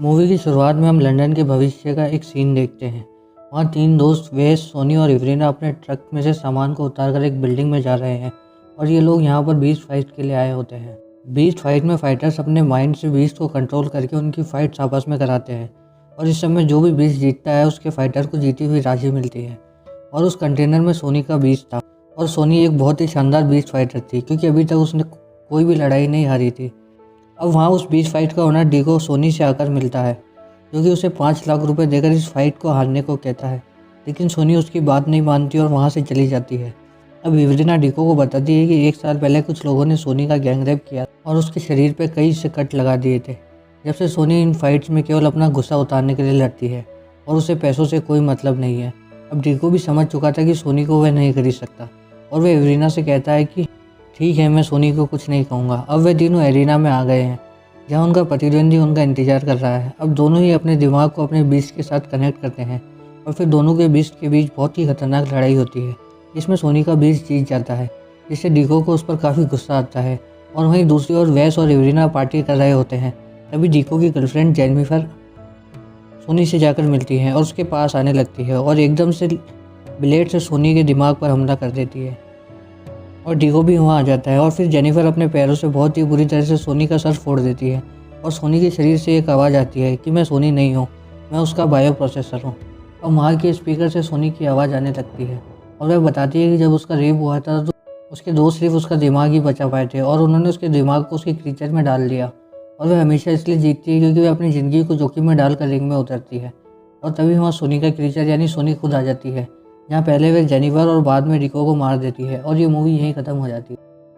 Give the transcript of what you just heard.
Movie की शुरुआत में हम लंदन के भविष्य का एक सीन देखते हैं। वहाँ तीन दोस्त वेस, सोनी और इवरीना अपने ट्रक में से सामान को उतारकर एक बिल्डिंग में जा रहे हैं और ये लोग यहाँ पर बीस्ट फाइट के लिए आए होते हैं। बीस्ट फाइट में फाइटर्स अपने माइंड से बीस्ट को कंट्रोल करके उनकी फाइट्स आपस में कराते हैं और इस समय जो भी बीस्ट जीतता है उसके फाइटर को जीती हुई राशि मिलती है। और उस कंटेनर में सोनी का बीस्ट था और सोनी एक बहुत ही शानदार बीस्ट फाइटर थी क्योंकि अभी तक उसने कोई भी लड़ाई नहीं हारी थी। अब वहाँ उस बीस्ट फाइट का ओनर डिको सोनी से आकर मिलता है जो कि उसे 5 लाख रुपए देकर इस फाइट को हारने को कहता है, लेकिन सोनी उसकी बात नहीं मानती और वहाँ से चली जाती है। अब इवरीना डिको को बताती है कि 1 साल पहले कुछ लोगों ने सोनी का गैंग रेप किया और उसके शरीर पर कई से कट लगा दिए थे। जब से सोनी इन फाइट्स में केवल अपना गुस्सा उतारने के लिए लड़ती है और उसे पैसों से कोई मतलब नहीं है। अब डिको भी समझ चुका था कि सोनी को वह नहीं खरीद सकता और वह इवरीना से कहता है कि ठीक है, मैं सोनी को कुछ नहीं कहूँगा। अब वे तीनों एरिना में आ गए हैं जहाँ उनका प्रतिद्वंदी उनका इंतजार कर रहा है। अब दोनों ही अपने दिमाग को अपने बीस्ट के साथ कनेक्ट करते हैं और फिर दोनों के बीस्ट के बीच बहुत ही खतरनाक लड़ाई होती है जिसमें सोनी का बीस्ट जीत जाता है, जिससे डिको को उस पर काफ़ी गुस्सा आता है। और वहीं दूसरी ओर वेस और इवरीना पार्टी कर रहे होते हैं। तभी डिको की गर्लफ्रेंड जेनिफर सोनी से जाकर मिलती है और उसके पास आने लगती है और एकदम से ब्लेड से सोनी के दिमाग पर हमला कर देती है और डिको भी वहाँ आ जाता है। और फिर जेनिफर अपने पैरों से बहुत ही बुरी तरह से सोनी का सर फोड़ देती है और सोनी के शरीर से एक आवाज़ आती है कि मैं सोनी नहीं हूँ, मैं उसका बायो प्रोसेसर हूँ। और वहाँ के स्पीकर से सोनी की आवाज़ आने लगती है और वह बताती है कि जब उसका रेप हुआ था तो उसके दोस्त सिर्फ उसका दिमाग ही बचा पाए थे और उन्होंने उसके दिमाग को उसके क्रीचर में डाल दिया। और वह हमेशा इसलिए जीतती है क्योंकि वह अपनी ज़िंदगी को जोखिम में डालकर रिंग में उतरती है। और तभी वहाँ सोनी का क्रीचर यानी सोनी खुद आ जाती है, जहाँ पहले वह जेनिफर और बाद में डिको को मार देती है और ये मूवी यहीं ख़त्म हो जाती है।